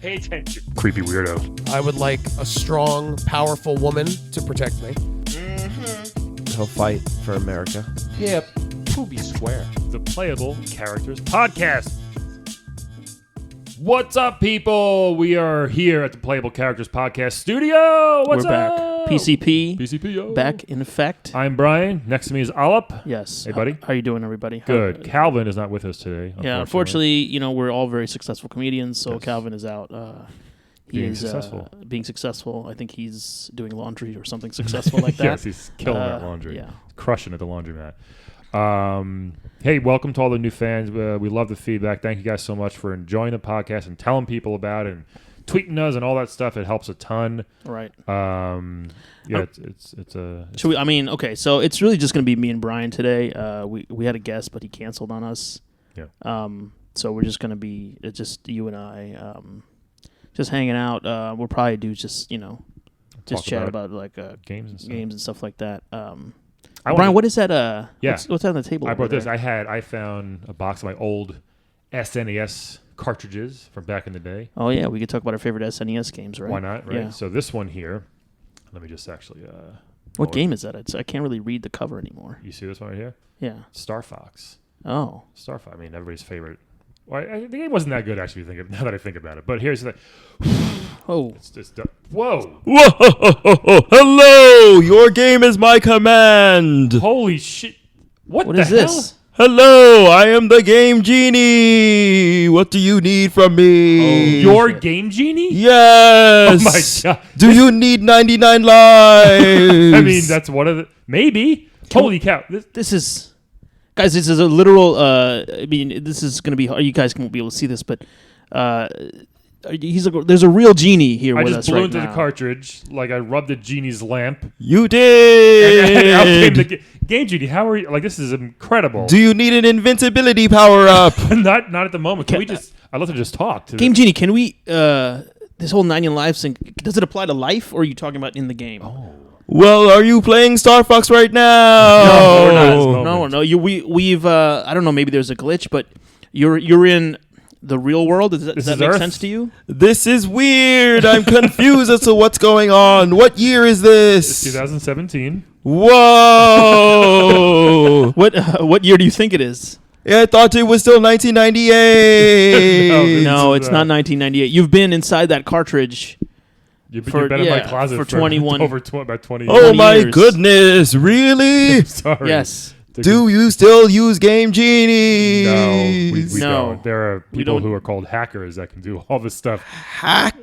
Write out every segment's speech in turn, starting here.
Pay attention. Creepy weirdo. I would like a strong, powerful woman to protect me. He'll fight for America. Yeah, Poopy Square. The Playable Characters Podcast. What's up, people? We are here at the Playable Characters Podcast studio. What's We're back. up? PCP, yo. back in effect. I'm Brian. Next to me is Alep. Yes. Hey, buddy. How you doing, everybody? Good. Calvin is not with us today. Yeah, unfortunately, we're all very successful comedians, so yes. Calvin is out. Being successful. Being successful. I think he's doing laundry or something successful like that. Yes, he's killing that laundry. Yeah. Crushing at the laundromat. Hey, welcome to all the new fans. We love the feedback. Thank you guys so much for enjoying the podcast and telling people about it and tweeting us and all that stuff. It helps a ton. Right. Yeah, it's should we? Okay. So it's really just going to be me and Brian today. We had a guest, but he canceled on us. Yeah. So we're just going to be just you and I, just hanging out. We'll probably do just chat about like games and stuff like that. Brian, what is that? Yeah. What's on the table? I brought this. I found a box of my old SNES cartridges from back in the day. Oh yeah, we could talk about our favorite SNES games, right? Why not? Right. Yeah. So this one here. Let me just actually. What game is that? I can't really read the cover anymore. You see this one right here? Yeah. Star Fox. Oh. Star Fox. I mean, everybody's favorite. Well, the game wasn't that good, actually, now that I think about it. But here's the... Oh. It's just... Whoa! Whoa! Hello! Your game is my command! Holy shit. What is hell? this? Hello! I am the Game Genie! What do you need from me? Oh, your Game Genie? Yes! Oh, my God. Do you need 99 lives? I mean, that's one of the... Maybe. Holy cow. This is... Guys, this is a literal. This is going to be hard. You guys won't be able to see this, but there's a real genie here with us right now. I just blew into the cartridge like I rubbed the genie's lamp. You did. And out came the Game Genie. How are you? Like, this is incredible. Do you need an invincibility power up? not at the moment. Can we just? I'd love to just talk to Game Genie. Can we? This whole 99 lives thing. Does it apply to life, or are you talking about in the game? Oh. Well, are you playing Star Fox right now? No, we're not at this moment. No. We've. I don't know. Maybe there's a glitch, but you're in the real world. Does that make sense to you? This is weird. I'm confused as to what's going on. What year is this? It's 2017. Whoa! What year do you think it is? Yeah, I thought it was still 1998. No, it's not 1998. You've been inside that cartridge. You've been in my closet for 21 about 20 years. Oh my years. Goodness, really? Sorry. Yes. Do you still use Game Genie? No, we No. don't. There are people who are called hackers that can do all this stuff. Hackers?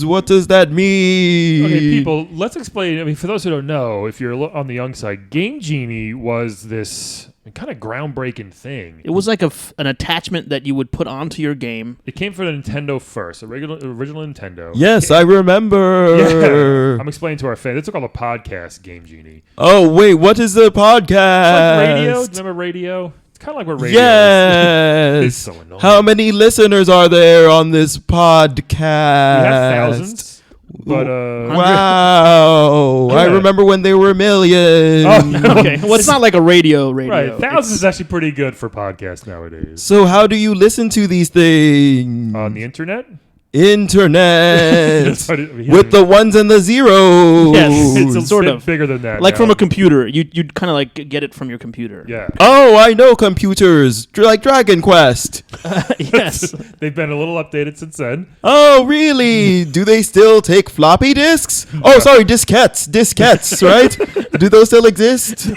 What does that mean? Okay, people, let's explain. I mean, for those who don't know, if you're on the young side, Game Genie was this kind of groundbreaking thing. It was like an attachment that you would put onto your game. It came from the Nintendo first, original Nintendo. Yes, I remember. Yeah. I'm explaining to our fans. It's called a podcast, Game Genie. Oh, wait, what is the podcast? It's like radio. Remember radio? It's kind of like what radio yes. is. It's so annoying. How many listeners are there on this podcast? We have thousands. But wow! I remember when they were millions. Oh, no. Okay, well, it's not like a radio. Right, thousands is actually pretty good for podcasts nowadays. So, how do you listen to these things on the internet? Internet with the ones and the zeros. Yes, it's a sort bit of bigger than that. Like now. from a computer, you'd kind of like get it from your computer. Yeah. Oh, I know computers like Dragon Quest. Yes, they've been a little updated since then. Oh, really? Do they still take floppy disks? Oh, sorry, diskettes, right? Do those still exist?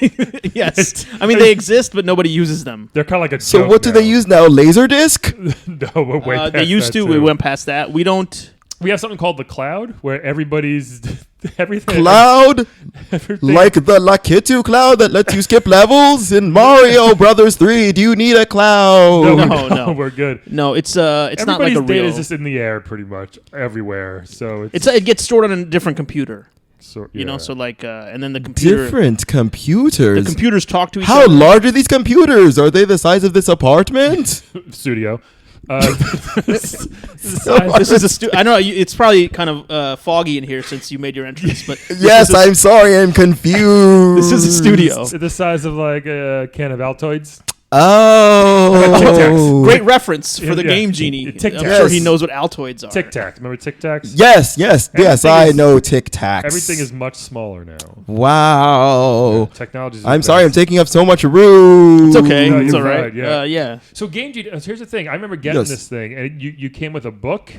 Yes. I mean, they exist, but nobody uses them. They're kind of like a. So what do they use now? Laserdisc? No, we're way past they used to. Too. We went past that. We don't. We have something called the cloud, where everybody's everything. Cloud, everything. Like the Lakitu cloud that lets you skip levels in Mario Brothers 3. Do you need a cloud? No, we're good. No, it's not like a real. Everybody's data is just in the air, pretty much everywhere. So it gets stored on a different computer. So, You know, so like, and then the computer. Different computers. The computers talk to each How other. large are these computers? Are they the size of this apartment? Studio. This is I know it's probably kind of foggy in here since you made your entrance, but yes, I'm sorry, I'm confused. This is a studio. The size of like a can of Altoids. Oh. Great reference for the Yeah. Game Genie. Tic I'm Tacs. sure he knows what Altoids are. Tic Tacs. Remember Tic Tacs? Yes. Everything I is- know Tic Tacs. Everything is much smaller now. Wow. Technology. I'm sorry, I'm taking up so much room. It's okay. No, It's you're all right. fine, yeah. Yeah. So Game Genie. Here's the thing. I remember getting Yes. this thing, and you came with a book,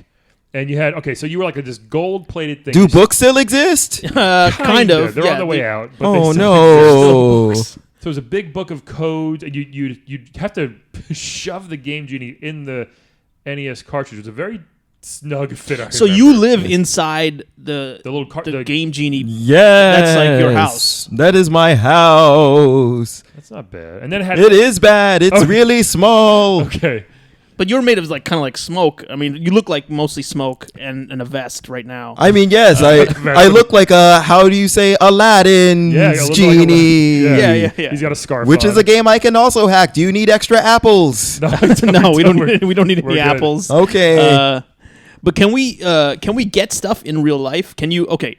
and you had so you were like this gold plated thing. Do You- books still exist? Kind of. They're yeah, on the way out. But Oh they still no. exist. So it was a big book of codes, and you'd have to shove the Game Genie in the NES cartridge. It was a very snug fit. I So remember. you live inside the little the Game Genie. Yes. That's like your house. That is my house. That's not bad. And then it had It is bad. It's Oh. really small. okay. But you're made of like kind of like smoke. I mean, you look like mostly smoke and a vest right now. I mean, yes, I look like how do you say Aladdin's Yeah, you look like genie. Yeah. He's got a scarf. Which on. is a game I can also hack. Do you need extra apples? No, no, we don't. We're- We don't need we're any good. apples. Okay. But can we get stuff in real life? Can you? Okay.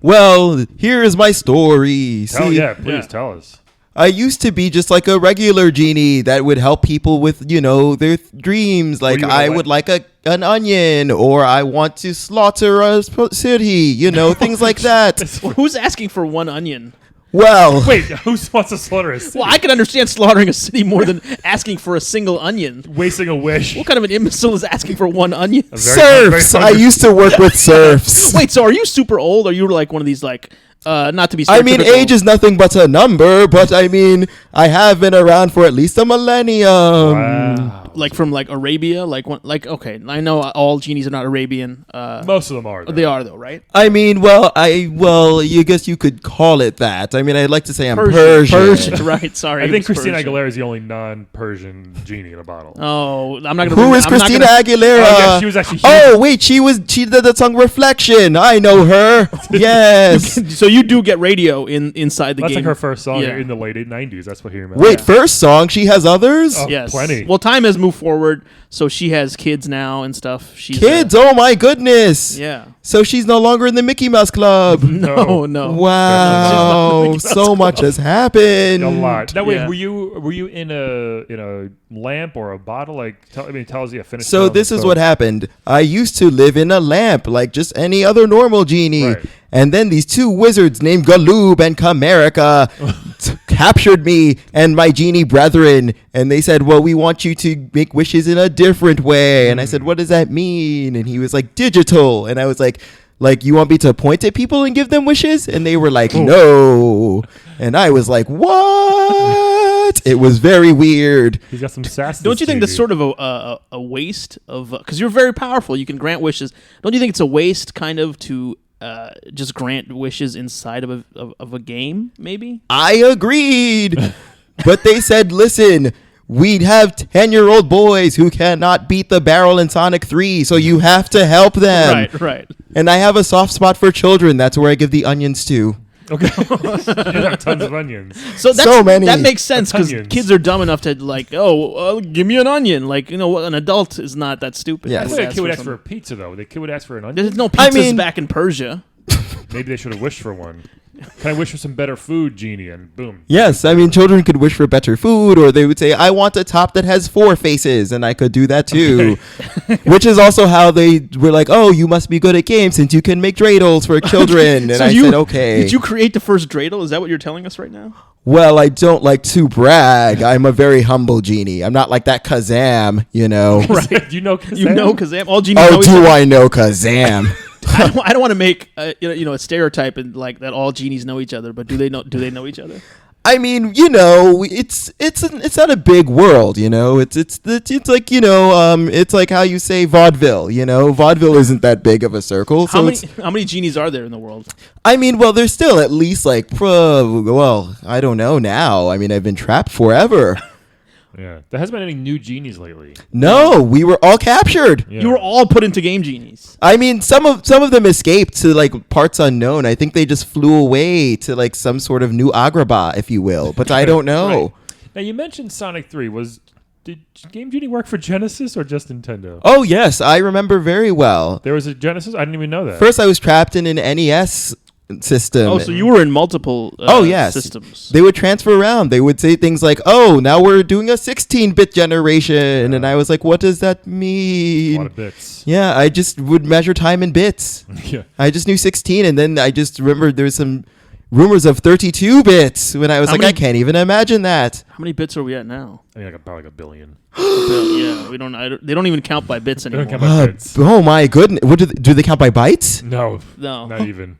Well, here is my story. Oh See, yeah, please Yeah. tell us. I used to be just like a regular genie that would help people with, their dreams. Like you I what? would like an onion, or I want to slaughter a city, things like that. Who's asking for one onion? Well, Wait, who wants to slaughter a city? Well, I can understand slaughtering a city more than asking for a single onion. Wasting a wish. What kind of an imbecile is asking for one onion? serfs. I hungry- used to work with serfs. Wait, so are you super old? Or are you like one of these like not to be? I mean, stereotypical- age is nothing but a number, but I mean, I have been around for at least a millennium. Wow. like from like Arabia, okay, I know all genies are not Arabian. Most of them are. They are though, right? I mean, you guess you could call it that. I mean, I'd like to say I'm Persian. Persian, right? Sorry, I it think was Christina Persian. Aguilera is the only non-Persian genie in a bottle. Oh, I'm not gonna. Who is I'm not Christina gonna- Aguilera? Oh, yeah, she was actually huge. Oh, wait, she did the song Reflection. I know her. Yes. So you do get radio inside the That's game. like her first song Yeah. in the late 90s. That's what he remembers. Wait, first song. She has others? Oh, Yes. plenty. Well, time has moved forward, so she has kids now and stuff. She's Kids, oh my goodness. yeah. So she's no longer in the Mickey Mouse Club. No. Wow. So much has happened. A lot. That way, Yeah. were you in a lamp or a bottle? Like, tell us the finish. So this is what happened. I used to live in a lamp like just any other normal genie. Right. And then these two wizards named Galoob and Chimerica captured me and my genie brethren. And they said, well, we want you to make wishes in a different way. And I said, what does that mean? And he was like, digital. And I was like, you want me to point at people and give them wishes? And they were like, no. And I was like, what? It was very weird. He's got some sass. Don't you think that's sort of a waste of because you're very powerful, you can grant wishes. Don't you think it's a waste kind of to just grant wishes inside of a game? Maybe. I agreed. But they said, listen, we'd have 10-year-old boys who cannot beat the barrel in Sonic 3, so you have to help them. Right. And I have a soft spot for children. That's where I give the onions to. Okay. You have tons of onions. So that's, So many. that makes sense because Onions. kids are dumb enough to like, give me an onion. Like, an adult is not that stupid. Yes. I They thought a ask kid would for ask for a something. pizza, though. The kid would ask for an onion. There's no I pizzas mean- back in Persia. Maybe they should have wished for one. Can I wish for some better food, Genie? And boom. Yes, I mean, children could wish for better food, or they would say, I want a top that has 4 faces, and I could do that too. Which is also how they were like, oh, you must be good at games since you can make dreidels for children. And So I said, okay. Did you create the first dreidel? Is that what you're telling us right now? Well, I don't like to brag. I'm a very humble genie. I'm not like that Kazam, Right. Do you know? You know, because all genies Oh, know each do other. I know Kazam? I don't want to make a stereotype and like that all genies know each other, but do they know each other? I mean, it's not a big world, It's like it's like how you say vaudeville, Vaudeville isn't that big of a circle. How So many genies are there in the world? I mean, well, there's still at least like, I don't know now. I mean, I've been trapped forever. Yeah. There hasn't been any new genies lately. No, we were all captured. Yeah. You were all put into Game Genies. I mean, some of them escaped to like parts unknown. I think they just flew away to like some sort of new Agrabah, if you will. But I don't know. Right. Now, you mentioned Sonic 3. Did Game Genie work for Genesis or just Nintendo? Oh yes, I remember very well. There was a Genesis? I didn't even know that. First, I was trapped in an NES system. Oh, so you were in multiple yes. systems. They would transfer around. They would say things like, "Oh, now we're doing a 16-bit generation," and I was like, "What does that A mean?" lot of bits. Yeah, I just would measure time in bits. Yeah. I just knew 16, and then I just remembered there was some rumors of 32 bits when I was How like, many- I can't even imagine that. How many bits are we at now? I mean, about like a billion. Yeah, they don't even count by bits They anymore. don't count by bits. Oh my goodness! What do they count by bytes? No, No. not even.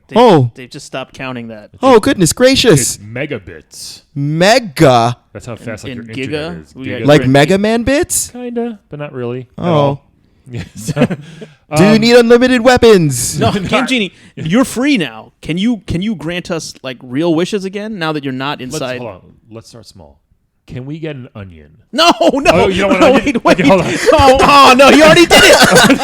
They've just stopped counting that. Oh goodness gracious! It's megabits. Mega, That's how fast like In your giga? internet is. We got- Giga. like Great. Mega Man bits. Kinda, but not really. at Oh. all. Yeah, so, Do you need unlimited weapons? No, Game Genie, you're free now. Can you grant us like real wishes again now that you're not inside? Hold on. Let's start small. Can we get an onion? No, Oh, you don't want no, an onion? wait. Okay, hold on. Oh, no, he already did it.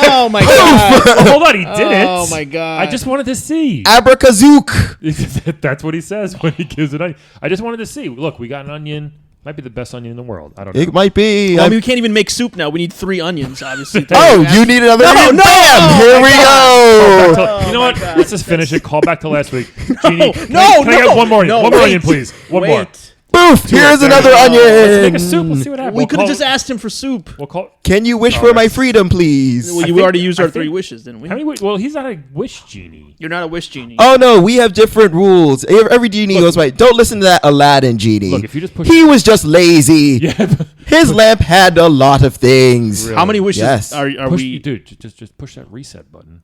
Oh my god. Well, hold on, he did it. Oh my god. I just wanted to see. Abrakazook. That's what he says when he gives an onion. I just wanted to see. Look, we got an onion. Might be the best onion in the world. I don't know. It might be. Well, I mean, we can't even make soup now. We need 3 onions, obviously. Oh, you need another onion? no! Bam! Oh Here my we Call go. back to- you know what? Let's just finish it. Call back to last week. Genie, can no, I get no, one more onion? no, One more wait, onion, please. One more. Boof! Here's There another we go. Let's make onion. a soup. Let's see what happens. We We'll could have call just asked him for soup. We'll call. Can you wish Oh, for my that's- freedom, please? Well, I you think- already used I our think- 3 wishes, didn't we? How many? Well, he's not a wish genie. You're not a wish genie. Oh no, we have different rules. Every genie goes by. Don't listen to that Aladdin genie. Look, if you just push. He was just lazy. Yeah. His lamp had a lot of things. Really? How many wishes Yes. are push, we? dude, just push that reset button,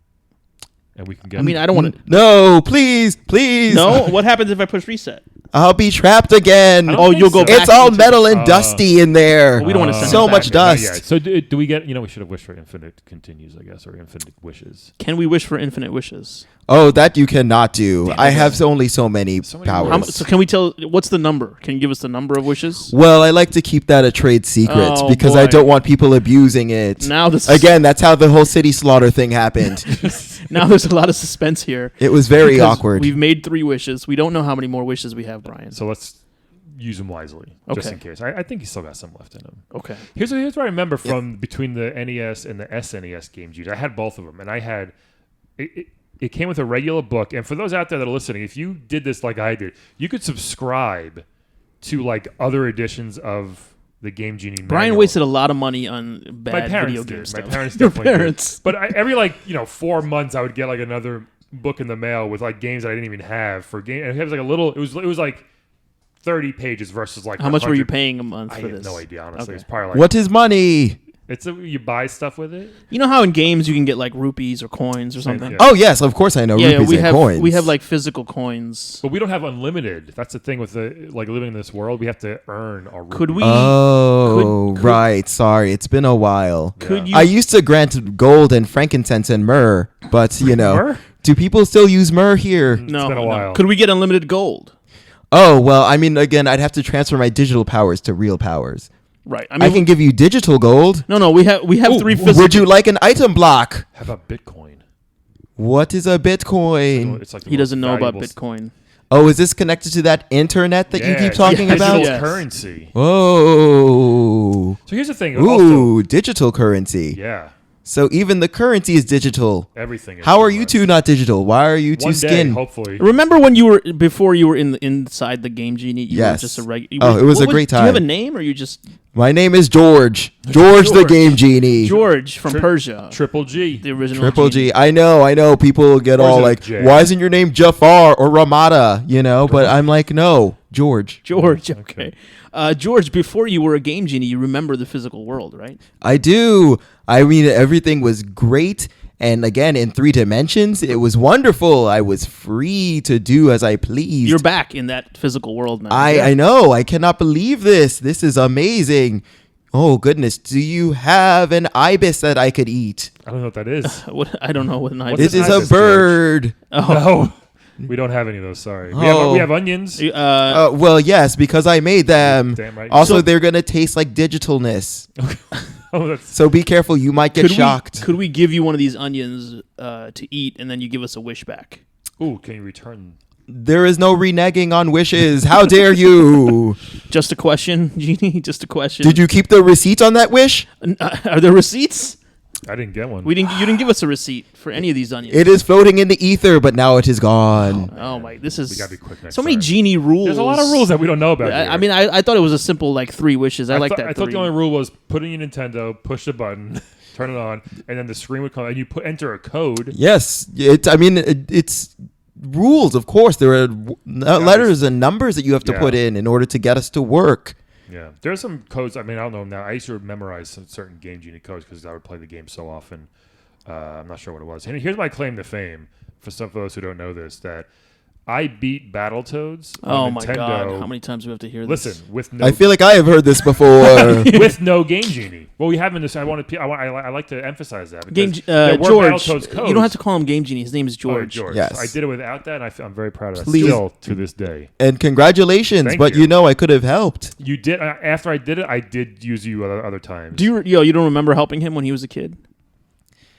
and we can get. I mean, I don't want to. No, please, please. No, what happens if I push reset? I'll be trapped again. I don't Oh, think you'll go so. back. It's all into- metal and dusty in there. We don't wanna send so it much back. dust. So do we get? We should have wished for infinite continues, I guess, or infinite wishes. Can we wish for infinite wishes? Oh, that you cannot do. Damn I it. have only so many So many powers. rules. So can we tell? What's the number? Can you give us the number of wishes? Well, I like to keep that a trade secret Oh, because I boy. don't want people abusing it. Now this Again, that's how the whole city slaughter thing happened. Now there's a lot of suspense here. It was very Because awkward. We've made 3 wishes. We don't know how many more wishes we have, Brian. So let's use them wisely, just Okay. in case. I think he's still got some left in him. Okay. Here's what I remember from between the NES and the SNES Game Genie. I had both of them, and I had it came with a regular book. And for those out there that are listening, if you did this like I did, you could subscribe to like other editions of the Game Genie. Brian manual. wasted a lot of money on bad My parents video did. game My stuff. parents Your definitely did. parents. But every 4 months, I would get like another book in the mail with like games that I didn't even have for game. And it was like a little. It was like 30 pages versus like. How much were you 100. paying a month I for have this? no idea. Honestly, Okay. it's probably like What is money? you buy stuff with it. You know how in games you can get like rupees or coins or something? Yeah. Oh yes, of course I know. Yeah, rupees we and have coins. we have like physical coins. But we don't have unlimited. That's the thing with the like living in this world. We have to earn our. Could we? Oh, could- right. Sorry, it's been a while. Could Yeah. you? I used to grant gold and frankincense and myrrh, but Myrrh? do people still use myrrh here? no, It's been a no. while. Could we get unlimited gold? Oh well, I mean, again, I'd have to transfer my digital powers to real powers. Right. I can give you digital gold. No. We have 3 physical. Would you like an item block? How about Bitcoin? What is a Bitcoin? It's like the He most doesn't know about valuable Bitcoin. Oh, is this connected to that internet that you Yeah, keep talking yeah, about? digital Yes. currency. Oh. So here's the thing. Ooh, Also, digital currency. yeah, So even the currency is digital. everything. Is How are more or you less. two not digital? Why are you two One day, skin? hopefully. Remember when you were before you were inside the Game Genie? You Yes. were just a regular. Oh, it was a great Do you have a time. name or you just My name is George. George the George. Game Genie. George from Tri- Persia? Triple G. The original Triple Genie. G. I know. People get Or is all it like, J? why isn't your name Jafar or Ramada? You know, but I'm like, no, George. George. Okay. George, before you were a Game Genie, you remember the physical world, right? I do. I mean, everything was great. And again, in 3 dimensions, it was wonderful. I was free to do as I pleased. You're back in that physical world now. I know. I cannot believe this. This is amazing. Oh, goodness. Do you have an ibis that I could eat? I don't know what that is. I don't know what an What's This an is ibis, a bird. Oh, No, we don't have any of those. Sorry. Oh. We have onions. Well, yes, because I made them. Damn right. Also, So- they're going to taste like digitalness. Oh, that's So be careful. You might get shocked. Could we give you one of these onions to eat, and then you give us a wish back? ooh. Can you return? There is no reneging on wishes. How dare you? Just a question, Genie. Just a question. Did you keep the receipt on that wish? Are there receipts? I didn't get one. You didn't give us a receipt for any of these onions. It is floating in the ether, but now it is gone. Oh my! This is We gotta be quick next so many time. genie rules. There's a lot of rules that we don't know about. I mean, I thought it was a simple like 3 wishes. I like that. I thought the only rule was put in your Nintendo, push the button, turn it on, and then the screen would come, and you enter a code. Yes, it's rules. Of course, there are letters and numbers that you have to put in order to get us to work. Yeah, there's some codes. I mean, I don't know now. I used to memorize some certain Game Genie codes because I would play the game so often. I'm not sure what it was. And here's my claim to fame for some of those who don't know this: that I beat Battletoads on my Nintendo. God! How many times do we have to hear this? Listen, with no I feel like I have heard this before. with no Game Genie. Well, we haven't. I like to emphasize that. George. Battletoads codes. You don't have to call him Game Genie. His name is George. Oh, George. Yes. I did it without that. And I'm very proud of that. Please. Still to this day. And congratulations, Thank but you. I could have helped. You did after I did it. I did use you other times. You don't remember helping him when he was a kid?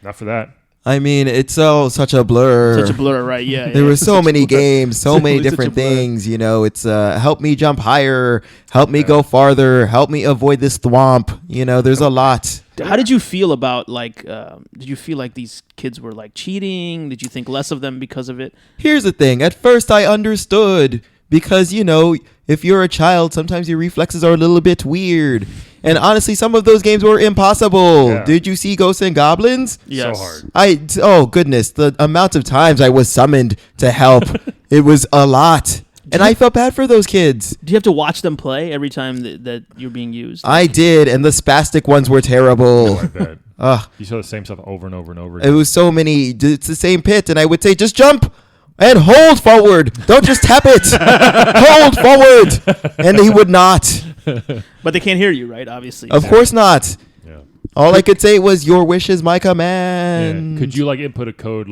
Not for that. I mean, it's such a blur. Such a blur, right? Yeah. There were so Such a many blur. games, so many Such a different blur. things. It's help me jump higher, help me go farther, help me avoid this thwomp. There's a lot. How did you feel about did you feel like these kids were like cheating? Did you think less of them because of it? Here's the thing. At first, I understood because, if you're a child, sometimes your reflexes are a little bit weird. And honestly, some of those games were impossible. Yeah. Did you see Ghosts and Goblins? Yes. So hard. Oh, goodness. The amount of times I was summoned to help, it was a lot. And I felt bad for those kids. Do you have to watch them play every time that you're being used? I did, and the spastic ones were terrible. I bet. Ugh. You saw the same stuff over and over and over It again. was so many. It's the same pit, and I would say, just jump and hold forward. Don't just tap it. Hold forward. And he would not. But they can't hear you, right? Obviously. Of course not. Yeah. All I could say was, your wish is my command. Yeah. Could you input a code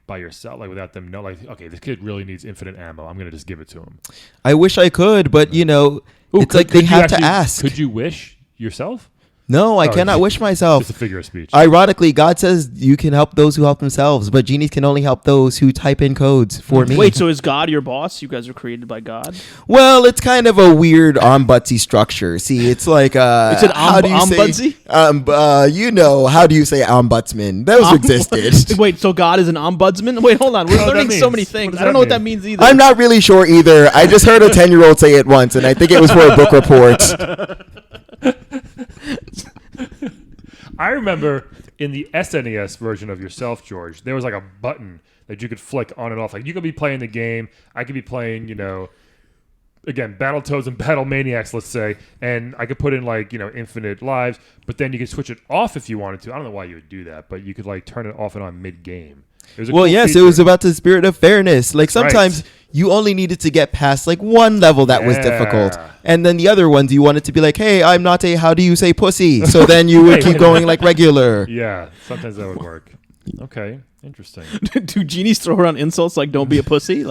by yourself, without them know, okay, this kid really needs infinite ammo. I'm gonna just give it to him. I wish I could, but it's like they have to ask. Could you wish yourself? No, I Oh, cannot wish myself. It's a figure of speech. Ironically, God says you can help those who help themselves, but genies can only help those who type in codes for me. Wait, so is God your boss? You guys are created by God? Well, it's kind of a weird ombudsy structure. See, it's like It's an how do you ombudsy? say how do you say ombudsman? Those existed. Wait, so God is an ombudsman? Wait, hold on. We're What learning that so means? many What things. does I don't that know what mean? that means either. I'm not really sure either. I just heard a 10-year-old say it once, and I think it was for a book report. I remember in the SNES version of yourself, George, there was a button that you could flick on and off. Like you could be playing the game, I could be playing, again, Battletoads and Battle Maniacs, let's say, and I could put in infinite lives, but then you could switch it off if you wanted to. I don't know why you would do that, but you could turn it off and on mid-game. It was a Well, cool yes, feature. it was about the spirit of fairness. Like sometimes you only needed to get past one level that was difficult, Yeah. and then the other ones you wanted to be like, hey, I'm not a how do you say pussy? So then you would keep going like regular. Yeah, sometimes that would work. Okay, interesting. Do genies throw around insults like "don't be a pussy"?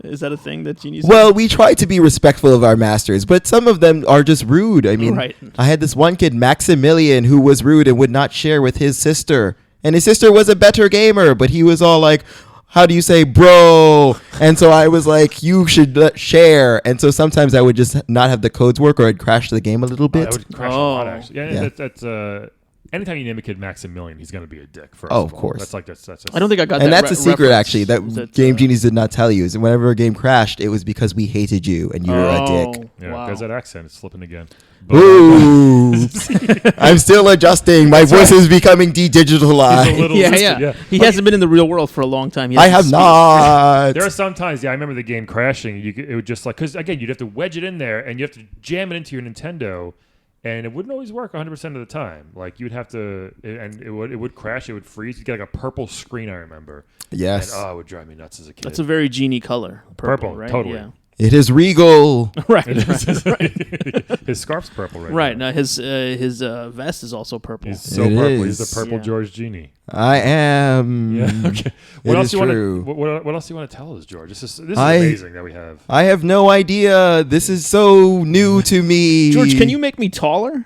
Is that a thing that genies? Well, we try to be respectful of our masters, but some of them are just rude. I mean, Right. I had this one kid, Maximilian, who was rude and would not share with his sister. And his sister was a better gamer, but he was all like, how do you say bro? And so I was like, you should share. And so sometimes I would just not have the codes work, or I'd crash the game a little bit. That would crash a lot, Oh. actually. Yeah, Yeah. that's anytime you name a kid Maximilian, he's going to be a dick. First Oh, of of all. course. That's I don't think I got that. And that's a secret, reference. actually, that Is it, Game Genies did not tell you. Is whenever a game crashed, it was because we hated you and you were a dick. Yeah, Wow. there's that accent. It's slipping again. But, Ooh. I'm still adjusting. My voice is becoming de-digitalized. He's a little Yeah, listed, yeah. He hasn't been in the real world for a long time. He I hasn't have not. There are some times, I remember the game crashing. It would just because again, you'd have to wedge it in there and you have to jam it into your Nintendo, and it wouldn't always work 100% of the time. Like you'd have to, and it would crash. It would freeze. You get a purple screen. I remember. Yes. And, it would drive me nuts as a kid. That's a very genie color. Purple, right? totally. Yeah. It is regal. Right. His scarf's purple right Right. now. Now his vest is also purple. He's so It purple. is. He's the purple Yeah. George Genie. I am. Yeah. Okay. It What else is do you true. want to? What else do you want to tell us, George? This is I- amazing that we have. I have no idea. This is so new to me. George, can you make me taller?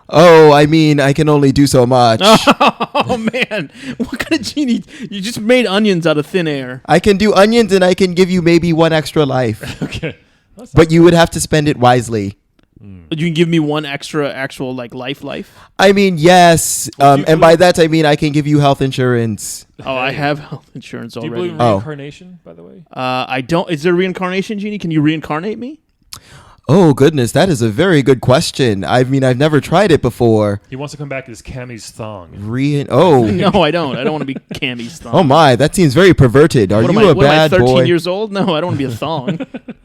Oh, I mean, I can only do so much. Oh man, what kind of genie? You just made onions out of thin air. I can do onions, and I can give you maybe one extra life, Okay. but you would have to spend it wisely. You can give me one extra actual like life. I mean, yes. And by that I mean I can give you health insurance. Oh, I have health insurance Do you already. believe in reincarnation, by the way? I don't. Is there reincarnation, Genie? Can you reincarnate me? Oh goodness, that is a very good question. I mean, I've never tried it before. He wants to come back as Cammy's thong. No, I don't. I don't want to be Cammy's thong. Oh my, that seems very perverted. Are What you am I, a what am I, bad 13 boy? years old? No, I don't want to be a thong.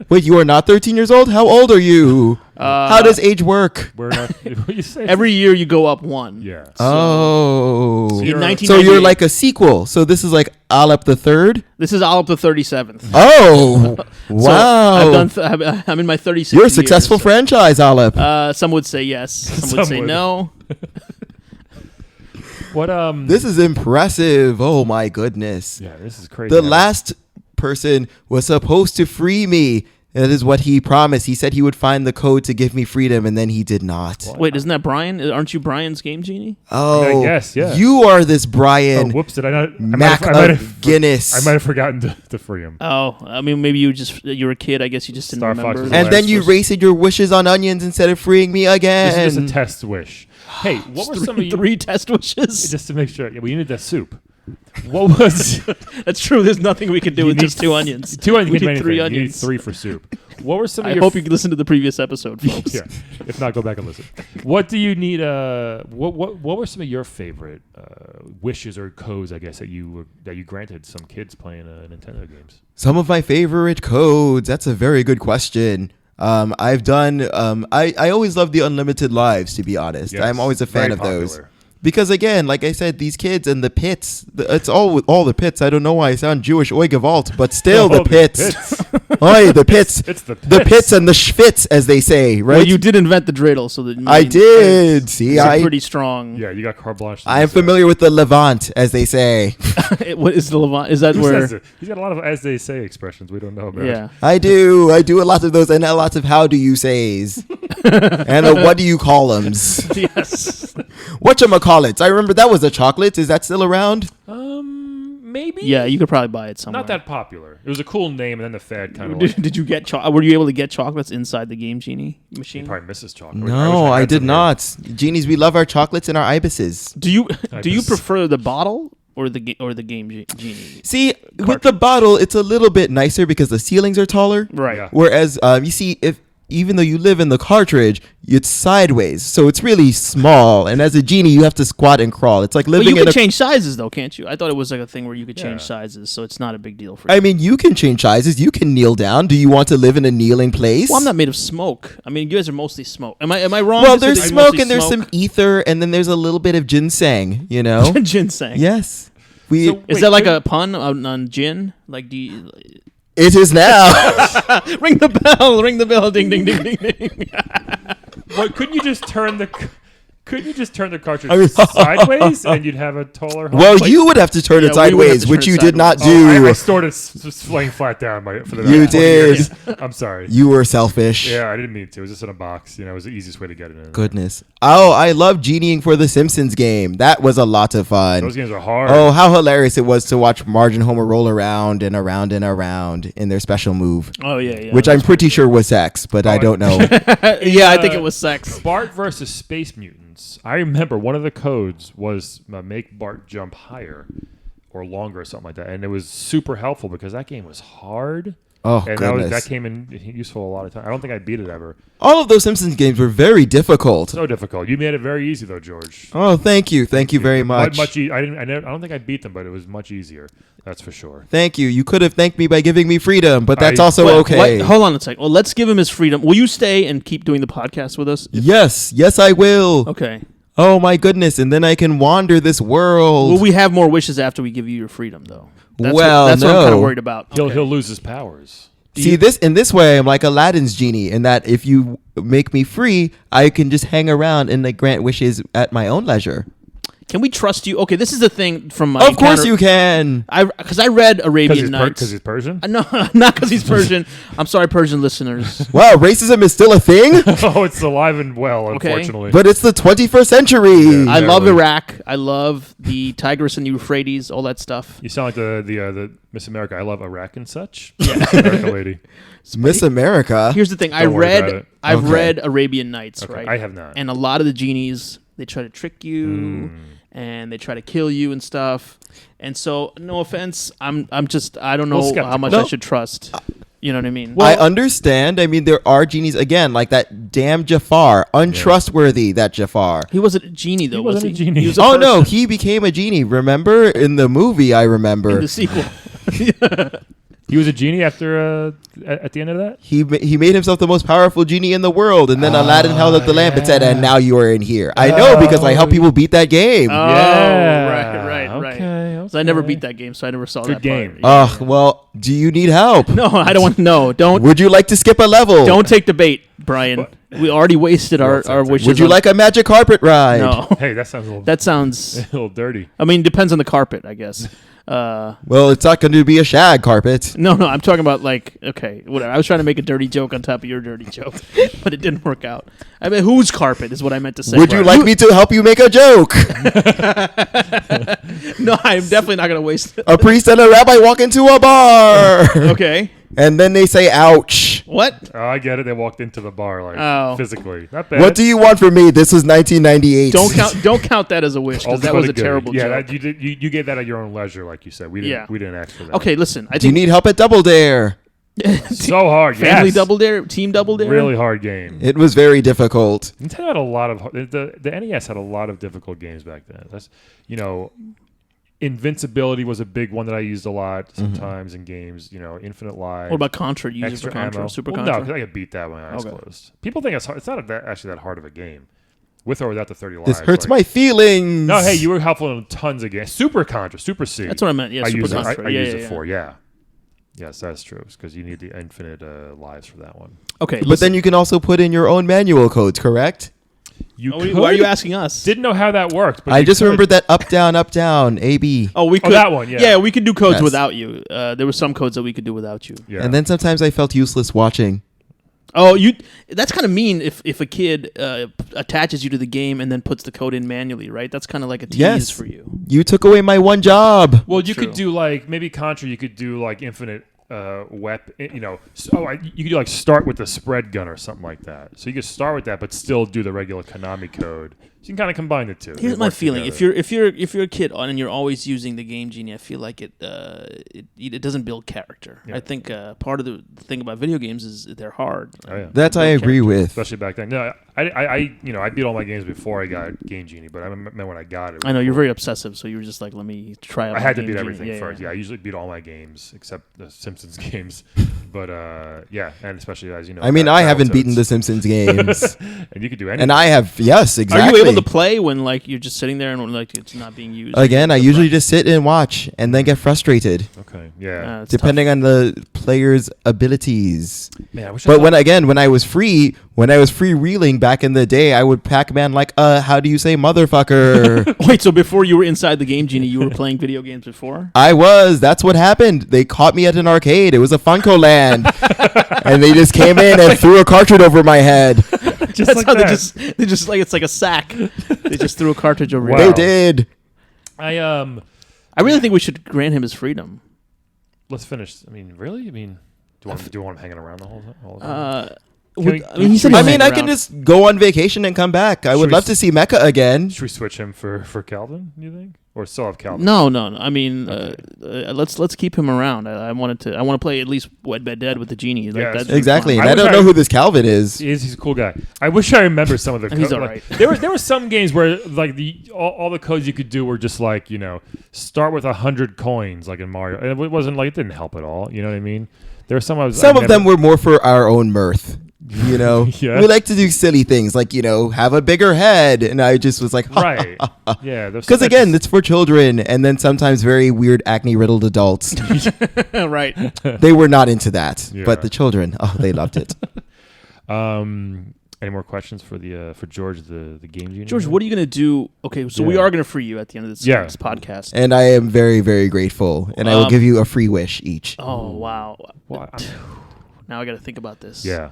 Wait, you are not 13 years old? How old are you? How does age work? We're not. What you say? Every year you go up one. Yeah. Oh. So In you're- 1998, So you're like a sequel. So this is like Alep the Third? This is all up to 37th. Oh. So Wow. I'm in my 36th You're a year, successful so- franchise, Alep. Some would say yes. Some would Some say would. no. What? This is impressive. Oh my goodness. Yeah, this is crazy. The last person was supposed to free me. That is what he promised. He said he would find the code to give me freedom, and then he did not. Wait, isn't that Brian? Aren't you Brian's Game Genie? Oh, guess, yeah. You are this Oh, Brian whoops! Did I not? Mac I might of have. Guinness. I might have forgotten to free him. Oh, I mean, maybe you were a kid. I guess you just didn't Star Fox remember. was And then Last you wish. wasted your wishes on onions instead of freeing me again. This is just a test wish. Hey, what were some of you? three test wishes? Just to make sure, yeah, we needed that soup. What was That's true. There's nothing we can do You with need just two onions. two onions? We can need make three anything. You need onions. 3 for soup. What were some of I your? hope you listened to the previous episode, folks. Yeah. If not, go back and listen. What do you need? What were some of your favorite wishes or codes? I guess that you granted some kids playing Nintendo games. Some of my favorite codes. That's a very good question. I've done. I always love the unlimited lives. To be honest, Yes, I'm always a fan very of those. popular. Because again, like I said, these kids and the pits, it's all the pits. I don't know why I sound Jewish, oi Gewalt, but still the Oh, pits. Oi, the pits. It's the The pits and the schwitz, as they say, right? Well, you did invent the dreidel, so that I did. See, It's pretty strong. Yeah, you got carte blanche. I am familiar with the Levant, as they say. What is the Levant? Is that Who where? says it? He's got a lot of as they say expressions we don't know about. Yeah. I do a lot of those, and a lot of how do you says, and what do you call them? Yes. Whatchamacallits. I remember that was a chocolate. Is that still around? Maybe. Yeah, you could probably buy it somewhere. Not that popular. It was a cool name, and then the fad kind of. Did you get? Were you able to get chocolates inside the Game Genie machine? Probably misses chocolate. No, I had did some not. Genies, we love our chocolates and our ibises. Do you miss- prefer the bottle or the Game Genie? See, with the bottle, it's a little bit nicer because the ceilings are taller. Right. Yeah. Whereas, you see, even though you live in the cartridge, it's sideways, so it's really small. And as a genie, you have to squat and crawl. It's like But living you in can a. change sizes though, can't you? I thought it was like a thing where you could change Yeah. sizes, so it's not a big deal for you. I mean, you can change sizes. You can kneel down. Do you want to live in a kneeling place? Well, I'm not made of smoke. I mean, you guys are mostly smoke. Am I wrong? Well, to say there's that you're smoke mostly and there's smoke? some ether, and then there's a little bit of ginseng. You know. ginseng. Yes. We. So- Is Wait, that like could- a pun on gin? Like, do you, It is now. ring the bell, ring the bell, ding, ding, ding, ding, ding. What? Couldn't you just turn the? Couldn't you just turn the cartridge I mean- sideways and you'd have a taller? Well, Like- you would have to turn Yeah, it we would have sideways, to which turn you it did not Oh, do. I stored it just laying flat down for the You 20 years. did. I'm sorry. You were selfish. Yeah, I didn't mean to. It was just in a box. You know, it was the easiest way to get it in. Goodness. Oh, I love genieing for the Simpsons game. That was a lot of fun. Those games are hard. Oh, how hilarious it was to watch Marge and Homer roll around and around and around in their special move, Oh yeah. which I'm pretty sure was sex, but I don't know. Yeah, I think it was sex. Bart versus Space Mutants. I remember one of the codes was make Bart jump higher or longer or something like that, and it was super helpful because that game was hard. Oh, and goodness. that came in useful a lot of time. I don't think I beat it ever. All of those Simpsons games were very difficult. So difficult. You made it very easy though, George. Oh, thank you. Thank you very much. I don't think I beat them, but it was much easier. That's for sure. Thank you. You could have thanked me by giving me freedom, but that's I- also Wait, okay. hold on a second. Well, let's give him his freedom. Will you stay and keep doing the podcast with us? Yes, yes, I will. Okay. Oh, my goodness. And then I can wander this world. Will we have more wishes after we give you your freedom, though? That's Well, that's what I'm kind of no. worried about. He'll Okay. he'll lose his powers. See, in this way, I'm like Aladdin's genie in that if you make me free, I can just hang around and like grant wishes at my own leisure. Can we trust you? Okay, this is the thing from my Of course you can. Because I read Arabian Nights. Because he's Persian? No, not because he's Persian. I'm sorry, Persian listeners. Wow, racism is still a thing? Oh, it's alive and well, unfortunately. But it's the 21st century. Yeah. I love Exactly. Iraq. I love the Tigris and the Euphrates, all that stuff. You sound like the Miss America. I love Iraq and such. Yeah. America lady. Miss America. Here's the thing. Don't worry about it. I've Okay. read Arabian Nights, Okay, right? I have not. And a lot of the genies, they try to trick you. And they try to kill you and stuff, and so no offense, I don't know skeptical. how much I should trust. You know what I mean? I understand. I mean, there are genies, again, like that damn Jafar. Untrustworthy, that Jafar. He wasn't a genie though. He wasn't a genie. He was a Oh, no, person he became a genie. Remember? In the movie, I remember. in the sequel. He was a genie after at the end of that? He made himself the most powerful genie in the world, and then Aladdin held up the lamp and said, "And now you are in here." I know because I help people beat that game. Yeah. Right. Okay. So I never beat that game, so I never saw Good that game. part. Well, do you need help? No, I don't want to know. Would you like to skip a level? Don't take the bait, Brian. We already wasted our wishes. Would you like a magic carpet ride? No. Hey, that sounds a little, That sounds. a little dirty. I mean, depends on the carpet, I guess. Well, it's not going to be a shag carpet. No, I'm talking about okay, whatever. I was trying to make a dirty joke on top of your dirty joke, but it didn't work out. I mean, whose carpet is what I meant to say. Would you like me to help you make a joke? No, I'm definitely not going to waste it. A priest and a rabbi walk into a bar. Okay. And then they say, ouch. What? Oh, I get it. They walked into the bar physically. Not bad. What do you want from me? This was 1998. Don't count that as a wish because that was a terrible joke. Yeah, you gave that at your own leisure, like you said. We didn't ask for that. Okay, listen. I Do you think need help at Double Dare? So hard. Family yes. Double Dare, Team Double Dare. Really hard game. It was very difficult. Nintendo had a lot of the NES had a lot of difficult games back then. That's Invincibility was a big one that I used a lot sometimes in games. Infinite Life. What about Contra? You use it for extra Contra, ammo? Super Well, Contra. no, because I could beat that when I was Okay. closed. People think it's hard. It's not actually that hard of a game, with or without the 30 lives. This hurts my feelings. No, hey, you were helpful in tons of games. Super Contra, Super C. That's what I meant. Yeah, Super use Contra. I Yeah, use yeah, it yeah. for. Yeah. Yes, that's true. Because you need the infinite lives for that one. Okay, But then you can also put in your own manual codes, correct? You why are you asking us? Didn't know how that worked. But I you just could. remembered that up, down, A, B. Oh, we could. that one, yeah. Yeah, we could do codes Yes. without you. There were some codes that we could do without you. Yeah. And then sometimes I felt useless watching. Oh, that's kind of mean if a kid attaches you to the game and then puts the code in manually, right? That's kind of like a tease Yes. for you. You took away my one job. Well, you True. could do maybe Contra. You could do infinite weapon. You could do start with the spread gun or something like that. So you could start with that, but still do the regular Konami code. So you can kind of combine the two. Here's They my work feeling: together. if you're a kid and you're always using the Game Genie, I feel like it doesn't build character. Yeah. I think part of the thing about video games is they're hard. Oh, yeah. That I agree with. Especially back then. No, I beat all my games before I got Game Genie, but I remember when I got it. I know you're very obsessive, so you were just like, let me try out. I my had to Game beat Genie. everything first. Yeah, I usually beat all my games except the Simpsons games. But and especially as you know. I mean, I haven't Battletoads. beaten the Simpsons games. And you could do anything. And I have, yes, Are exactly. you able to play when you're just sitting there and it's not being used? Again, I usually just sit and watch and then get frustrated, Okay. Yeah. It's depending on the player's abilities. Man, I wish. But when I was freewheeling back in the day, I would Pac-Man how do you say motherfucker? tough. Wait, so before you were inside the Game Genie, you were playing video games before? That's what happened. They caught me at an arcade. It was a Funko Land. And they just came in and threw a cartridge over my head. That's like how that. they just like it's like a sack. They just threw a cartridge over. Wow. your They head. did. I really think we should grant him his freedom. Let's finish. I mean, really? I mean, do you want him hanging around the whole time? He said he I was mean, hanging I can around. just go on vacation and come back. I would Should love we- to see Mecca again. Should we switch him for Calvin? You think, or still have Calvin? No. I mean, let's keep him around. I want to play at least Wed Bed Dead with the genie. Like, Yeah, that's Exactly. fun. And I wish don't know who this Calvin is. He's a cool guy. I wish I remember some of the. He's code. all Like, right. there were some games where all the codes you could do were just start with 100 coins like in Mario, and it wasn't it didn't help at all. You know what I mean? There were some. Some of them were more for our own mirth. Yeah. We like to do silly things like, have a bigger head. And I just was like, right. Yeah. Because again, it's for children and then sometimes very weird acne riddled adults. Right. They were not into that. Yeah. But the children, they loved it. Any more questions for for George, the Game Genie? George, what are you going to do? Okay, so we Yeah. are going to free you at the end of this podcast. And I am very, very grateful. And I will give you a free wish each. Oh, wow. Well, Now I got to think about this. yeah.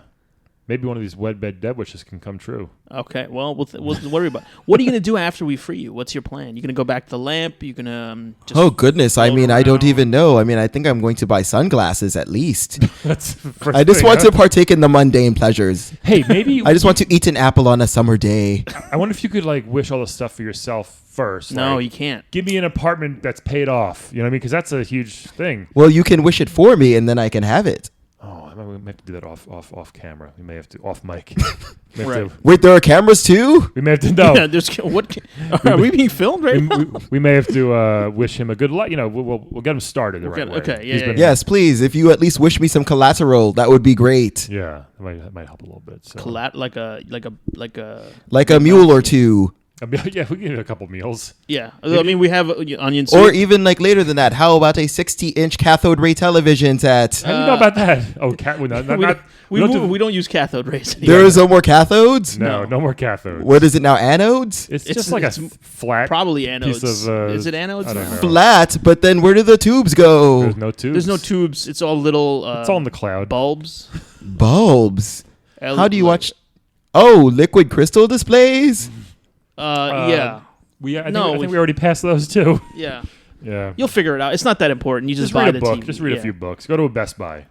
Maybe one of these wed bed dead wishes can come true. Okay, well, we'll worry about. What are you going to do after we free you? What's your plan? You going to go back to the lamp? You going to just Oh, goodness. I float mean, I don't around? even know. I mean, I think I'm going to buy sunglasses at least. That's the first I just thing, want huh? to partake in the mundane pleasures. Hey, maybe I just want to eat an apple on a summer day. I wonder if you could like wish all the stuff for yourself first. No, like, you can't. give me an apartment that's paid off. You know what I mean? Because that's a huge thing. Well, you can wish it for me, and then I can have it. Oh, we may have to do that off camera. We may have to off mic. We may have Right. to- Wait, there are cameras too? we may have to no. Yeah, there's what? Are we being filmed right now? we may have to wish him a good luck. You know, we'll get him started the right way. okay, yeah, He's yeah, been- Yes, please. If you at least wish me some collateral, that would be great. Yeah, that might help a little bit. So. Like a Like a mule or two. I mean, yeah, we can get a couple meals. yeah. I mean, we have onion soup. Or even like later than that. How about a 60-inch cathode ray television set? How do you know about that? Oh, cat. Well, we don't use cathode rays anymore. There is no more cathodes? no more cathodes. What is it now? Anodes? It's just like a flat. probably anodes. piece of, is it anodes? I don't know. Flat, but then where do the tubes go? There's no tubes. There's no tubes. It's all little. It's all in the cloud. bulbs. Bulbs. How do you watch? Oh, liquid crystal displays? Yeah. I think we already passed those too. Yeah. Yeah. You'll figure it out. It's not that important. You just, Just buy read the a book. TV. Just read a few books. Go to a Best Buy.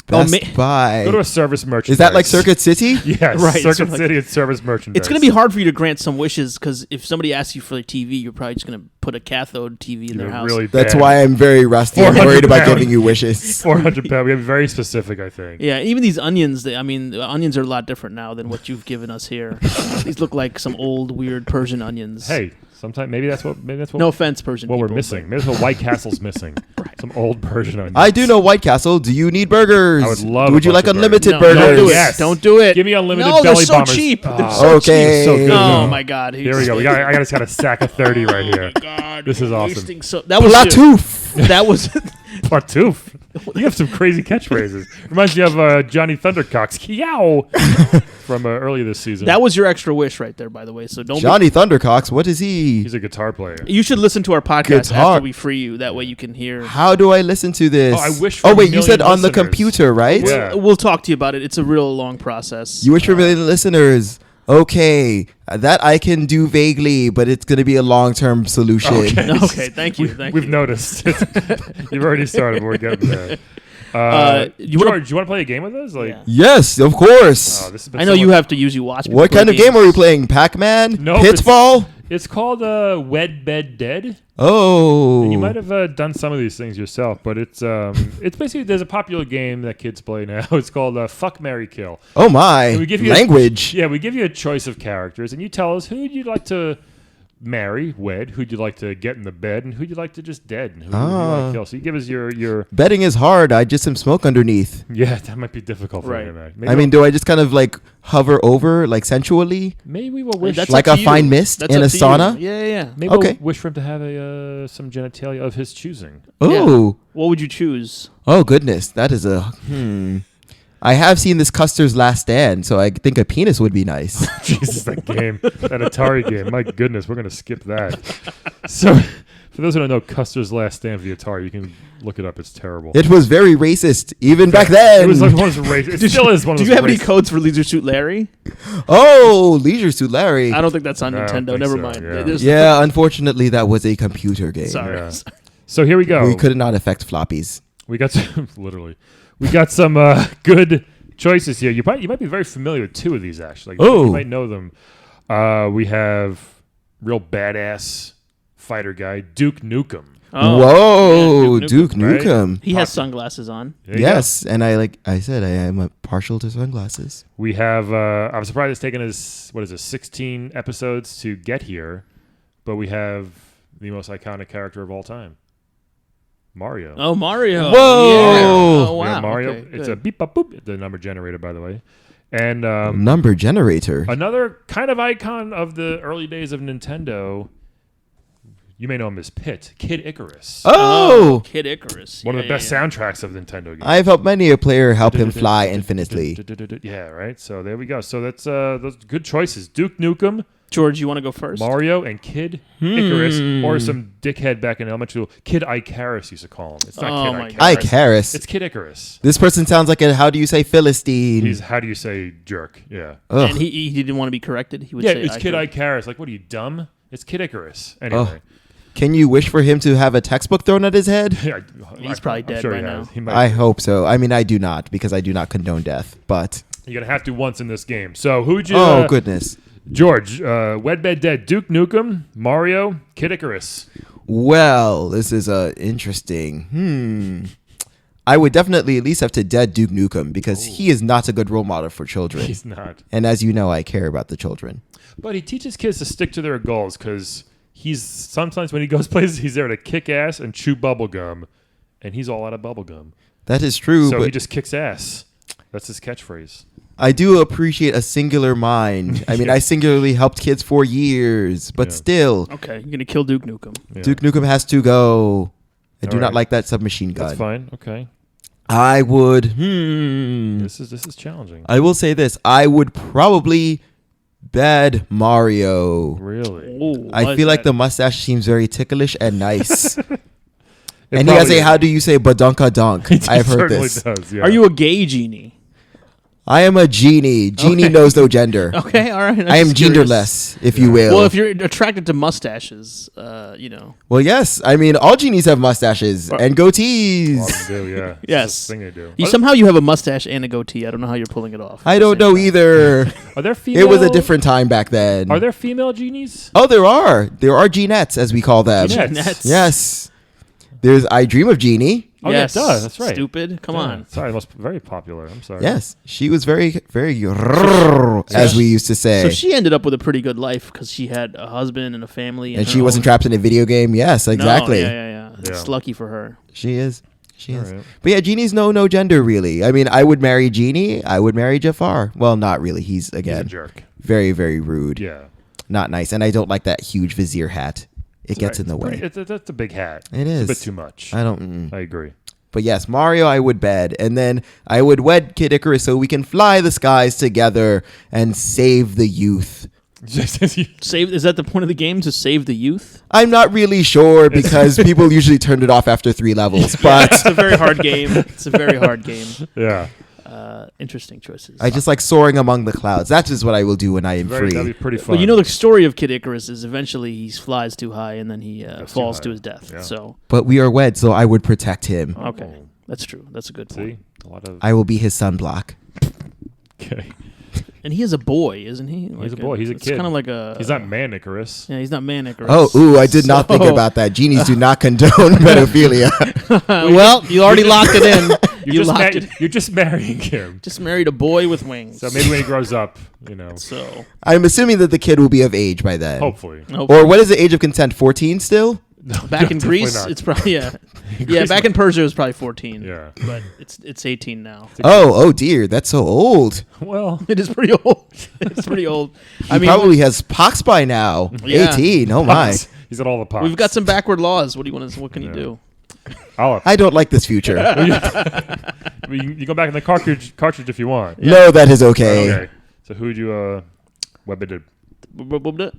Best ma- Buy. Go to a service merchandise. Is that like Circuit City? Yes. Right, Circuit so like- City and service merchandise. It's going to be hard for you to grant some wishes because if somebody asks you for a TV, you're probably just going to put a cathode TV in their You're house. really That's bad. why I'm very rusty. I'm 400 worried about pounds. giving you wishes. 400 pounds. We have very specific, I think. Yeah, even these onions. I mean, the onions are a lot different now than what you've given us here. These look like some old, weird Persian onions. Hey, sometimes maybe that's what. no offense, Persian. What we're people, missing. Maybe that's what White Castle's missing. Some old Persian onions. I do know White Castle. Do you need burgers? I would love Would a you like bunch of unlimited but- burgers? No, don't do it. Yes. Don't do it. Give me unlimited No, belly they're so bombers. cheap. They're Oh, so Okay. so good. Oh my God! Here we go. I just got a sack of 30 right here. God, This is you're awesome. wasting So that was Blatoof. That was Partoof. You have some crazy catchphrases. Reminds me of Johnny Thundercock's Kiao from earlier this season. that was your extra wish right there, by the way. So don't. Johnny Thundercocks. What is he? He's a guitar player. You should listen to our podcast Guitar. after we free you. That way you can hear. How do I listen to this? Oh, I wish for Oh a wait, you million said on the listeners. computer, right? Yeah. We'll talk to you about it. It's a real long process. You wish for a million listeners. Okay, that I can do vaguely, but it's going to be a long-term solution. Okay. Okay, thank you. Thank We've you. noticed. You've already started, but we're getting there. You wanna- George, you want to play a game with us? Like, Yeah. Yes, of course. oh, this has been I know so you much- have to usually watch. people What play kind of game games. are we playing? Pac-Man? No, Pitfall? It's called Wed Bed Dead. Oh. You might have done some of these things yourself, but it's basically there's a popular game that kids play now. It's called Fuck, Marry, Kill. Oh my. We give you Language. Yeah, we give you a choice of characters, and you tell us who you'd like to marry, wed, who'd you like to get in the bed, and who'd you like to just dead, and who would you like to kill. So you give us your Betting is hard. I just some smoke underneath. yeah, that might be difficult for Right. you, man. I mean, do I just kind of like hover over like sensually? maybe we'll I mean, wish that's Like up a to you. fine mist That's in up a to sauna? you. Yeah. maybe Okay. we'll wish for him to have some genitalia of his choosing. Oh. What would you choose? Oh goodness, that is a I have seen this Custer's Last Stand, so I think a penis would be nice. Jesus, that game, that Atari game. My goodness, we're gonna skip that. So, for those who don't know, Custer's Last Stand for the Atari, you can look it up. It's terrible. It was very racist even back then. It was like one of those racist. It still is one of Do those. you have any racist- codes for Leisure Suit Larry? Oh, Leisure Suit Larry. I don't think that's on I don't Nintendo. think Never so, mind. yeah. There's- Yeah, unfortunately, that was a computer game. Sorry. Yeah. So here we go. We could not affect floppies. We got some, literally. We got some good choices here. You might be very familiar with two of these actually. Oh. You might know them. We have real badass fighter guy Duke Nukem. Oh, Whoa, yeah, Duke Nukem, right? Nukem. He has sunglasses on. There you go. Yes, and I said I am partial to sunglasses. We have. I'm surprised it's taken us 16 episodes to get here, but we have the most iconic character of all time, Mario. Oh, Mario. Whoa. Yeah. Oh, We wow. have Mario. Okay, It's good. a beep bop boop. The number generator, by the way, and Number generator. another kind of icon of the early days of Nintendo. You may know him as Pit, Kid Icarus. Oh, Kid Icarus. One of Yeah, the best yeah, soundtracks of Nintendo games. I've helped many a player help him fly infinitely. Yeah, right. So there we go. So that's those good choices. Duke Nukem, George, you want to go first? Mario, and Kid Icarus, or some dickhead back in elementary school. Kid Icarus used to call him. It's not Oh Kid my Icarus. Icarus. It's Kid Icarus. This person sounds like a how do you say Philistine? He's how do you say jerk? Yeah. Ugh. And he didn't want to be corrected. He would Yeah, say it's Kid Icarus. Icarus. Like, what are you, dumb? It's Kid Icarus. Anyway. Can you wish for him to have a textbook thrown at his head? Yeah, He's probably I'm dead sure by he now. has. He might I be. hope so. I mean, I do not because I do not condone death. But You're going to have to once in this game. So who'd you... oh goodness. George, Wed Bed Dead, Duke Nukem, Mario, Kid Icarus. Well, this is interesting. I would definitely at least have to dead Duke Nukem because he is not a good role model for children. He's not. And as you know, I care about the children. But he teaches kids to stick to their goals because he's sometimes when he goes places, he's there to kick ass and chew bubble gum, and he's all out of bubble gum. That is true, So but he just kicks ass. That's his catchphrase. I do appreciate a singular mind. I mean, I singularly helped kids for years, but Yeah. still, Okay, you're gonna kill Duke Nukem. Yeah. Duke Nukem has to go. I do All not right. like that submachine gun. That's fine. Okay. I would. This is challenging. I will say this. I would probably bed Mario. Really. Oh, I feel like the mustache seems very ticklish and nice. It And he has probably a how do you say badunka dunk? is. I've heard Certainly this. does, yeah. Are you a gay genie? I am a genie. Genie knows no gender. Okay, all right. I am genderless, if you will. Well, if you're attracted to mustaches, you know. Well, yes. I mean, all genies have mustaches and A lot goatees. of them do, yeah. Yes. It's the thing they do. Somehow you have a mustache and a goatee. I don't know how you're pulling it off. I don't know either. Are there female? It was a different time back then. Are there female genies? Oh, there are. There are Genettes, as we call them. Genettes. Yes. There's I Dream of Jeannie. Oh, yeah, it does. That's right. Stupid. Come Yeah. on. Sorry, it was very popular. I'm sorry. Yes. She was very, very, as we used to say. So she ended up with a pretty good life because she had a husband and a family. And her she wasn't own- trapped in a video game. Yes, No, exactly. yeah. It's lucky for her. She is. She All is. right. But yeah, Genie's no gender, really. I mean, I would marry Genie. I would marry Jafar. Well, not really. He's, He's a again, jerk. very, very rude. Yeah. Not nice. And I don't like that huge vizier hat. It gets in the way. That's a big hat. It is. It's a bit too much. I don't. I agree. But yes, Mario, I would bed. And then I would wed Kid Icarus so we can fly the skies together and save the youth. Save is that the point of the game, to save the youth? I'm not really sure because people usually turned it off after 3 levels. But It's a very hard game. It's a very hard game. Yeah. Interesting choices. I just like soaring among the clouds. That is what I will do when I am That'd be free. pretty fun. Well, you know the story of Kid Icarus is eventually he flies too high and then he falls high. to his death. Yeah. So But we are wed, so I would protect him. okay, Oh. that's true. That's a good See? point. A lot of... I will be his sunblock. Okay. And he is a boy, isn't he? He's a boy. He's a it's kid. kind of like a. He's not man Icarus. Yeah, he's not man Icarus. Oh, ooh, I did not think So- about that. Genies do not condone pedophilia. Well, you already locked it in. You're locked it. you're just marrying him. Just married a boy with wings. So maybe when he grows up, you know, So I'm assuming that the kid will be of age by then. hopefully. Or what is the age of consent? 14 still? No, back in definitely Greece, not. it's probably yeah. Greece- Back in Persia, it was probably 14. Yeah. but it's 18 now. Oh dear, that's so old. Well, It is pretty old. It's pretty old. He probably has pox by now. Yeah. 18. Oh my. he's got all the pops. we've got some backward laws. What do you want to? What can you Yeah. do? I don't like this future. You go back in the cartridge if you want. No, that is okay. Okay. So who'd you web it? Woobit.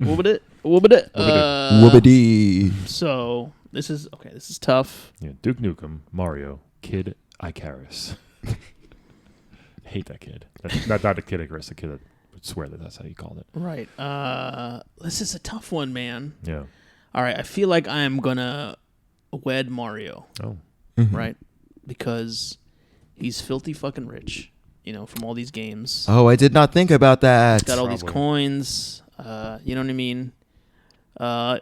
Woobity. So this is okay. This is tough. Yeah, Duke Nukem, Mario, Kid Icarus. Hate that kid. Not a Kid Icarus. A kid that would swear that that's how you called it. Right. This is a tough one, man. Yeah. All right. I feel like I am gonna wed Mario. Oh. Right. Because he's filthy fucking rich. You know, from all these games. Oh, I did not think about that. Got all these Probably. coins. You know what I mean?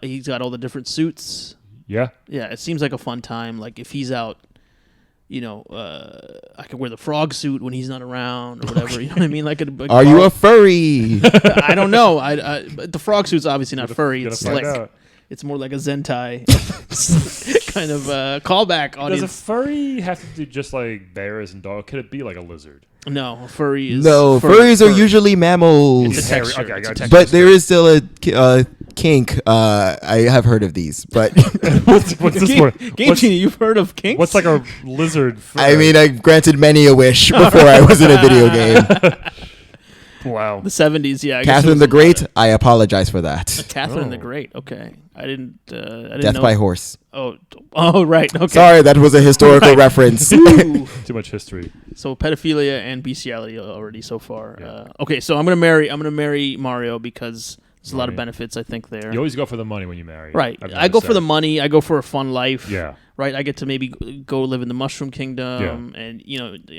He's got all the different suits. Yeah. Yeah, it seems like a fun time. Like if he's out, you know, I could wear the frog suit when he's not around or whatever. You know what I mean? Like, Are you a furry? I don't know. But the frog suit's obviously not furry. Gotta It's find like out. it's more like a Zentai kind of callback Does a audience. furry have to do just like bears and dogs? Could it be like a lizard? No, furry is No, furry, furries are furry. usually mammals. It's a texture. Okay, I It's a got you. texture. But there is still a kink, I have heard of these, but what's this one? Game Genie, you've heard of kinks? What's like a lizard? I mean, I granted many a wish before I was in a video game. Wow. the 70s? Yeah, I guess it Catherine was the a lot Great, of- I apologize for that. Catherine the Oh. Great. Okay, I didn't Death know. by horse. Oh, right. Okay. Sorry, that was a historical reference. Ooh. Too much history. So pedophilia and bestiality already so far. Yeah. Okay, so I'm gonna marry Mario because there's a lot of Right. benefits I think there. You always go for the money when you marry. Right. I've I go noticed for the that. money. I go for a fun life. Yeah. Right. I get to maybe go live in the Mushroom Kingdom and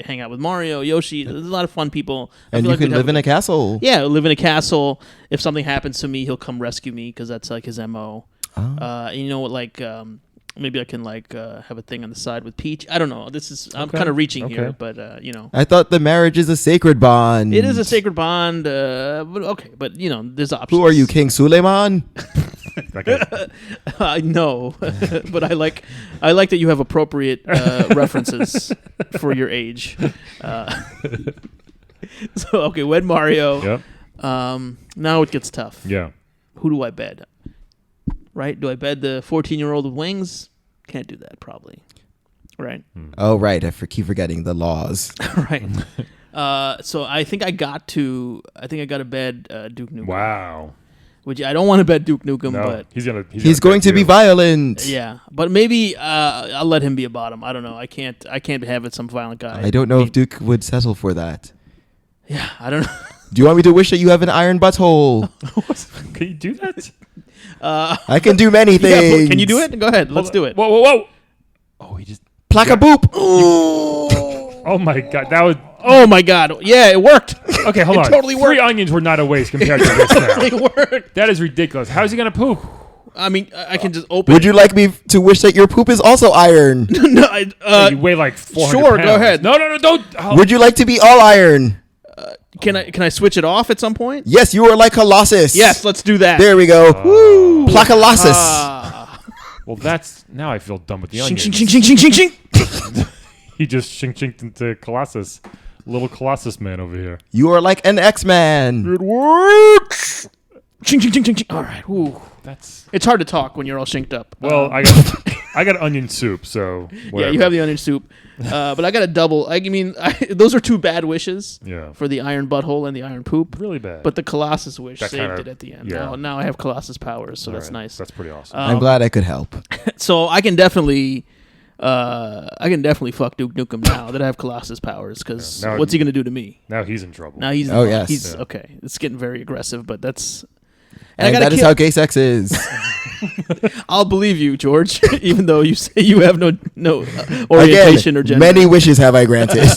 hang out with Mario, Yoshi. There's a lot of fun people. I And feel you like can we'd live have in a castle. Yeah, live in a castle. If something happens to me, he'll come rescue me because that's like his MO. Oh. And you know what? Like maybe I can have a thing on the side with Peach. I don't know. I'm Okay. kind of reaching Okay. here, but I thought the marriage is a sacred bond. it is a sacred bond. But okay, but there's options. Who are you, King Suleiman? No, but I like that you have appropriate references for your age. So okay, wed Mario. Yep. Now it gets tough. Yeah. Who do I bed? Right? Do I bed the 14-year-old with wings? Can't do that probably. Right. Oh, right. Keep forgetting the laws. Right. So I think I got to bed Duke Nukem. Wow. Which I don't want to bet Duke Nukem, No, but He's going to be violent. yeah. But maybe I'll let him be a bottom. I don't know. I can't have it some violent guy. I don't know if Duke would settle for that. Yeah, I don't know. Do you want me to wish that you have an iron butthole? Can you do that? I can do many Yeah, things. can you do it? Go ahead. Let's do it. Whoa, whoa, whoa! Oh, he just. Plack a boop. Oh my God, that was. Oh my God! Yeah, it worked. Okay, hold It on. totally 3 worked. onions were not a waste compared to this now. It worked. That is ridiculous. How's he gonna poop? I mean, I can just open. Would you like me to wish that your poop is also iron? No, You weigh like 400 sure, pounds. go ahead. No, don't. Oh. Would you like to be all iron? can I switch it off at some point? Yes, you are like Colossus. Yes, let's do that. There we go. Woo. Placalossus. Well, that's now I feel dumb with the Shing, onions. shing, shing, shing, shing, shing, shing. He just shinked into Colossus, little Colossus man over here. You are like an X-Man. It works. Shing, shing, shing, shing, shing. All right. Ooh. That's It's hard to talk when you're all shinked up. well, I got onion soup, so Yeah, whatever. you have the onion soup. But I got a double. Those are 2 bad wishes Yeah. for the iron butthole and the iron poop. really bad. But the Colossus wish That saved kinda- it at the end. yeah. Now I have Colossus powers, so All that's right, nice. That's pretty awesome. I'm glad I could help. So I can definitely fuck Duke Nukem now that I have Colossus powers. Because Yeah, now- what's he gonna do to me? Now he's in trouble. Now he's Oh, yes. he's Yeah. okay. It's getting very aggressive, but that's And I gotta that is kill- how gay sex is. I'll believe you, George, even though you say you have no orientation Again, or gender. many wishes have I granted.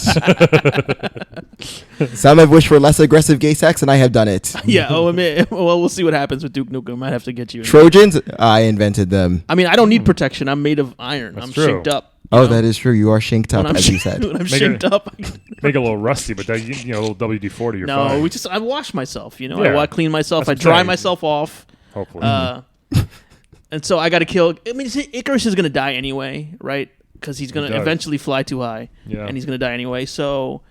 Some have wished for less aggressive gay sex, and I have done it. Yeah. Oh, I mean, well, we'll see what happens with Duke Nukem. I might have to get you. Trojans, I invented them. I mean, I don't need protection. I'm made of iron. That's I'm true. shinked up. Oh, that is true. You are shinked up, When I'm as you said. when I'm Make shinked it- up. Make it a little rusty, but that, a little WD-40, you're No, fine. I wash myself. Yeah. I clean myself. That's I dry okay. myself off. Hopefully. And so I got to kill. I mean, Icarus is gonna die anyway, right? Because he's gonna does. eventually fly too high, Yeah. and he's gonna die anyway. So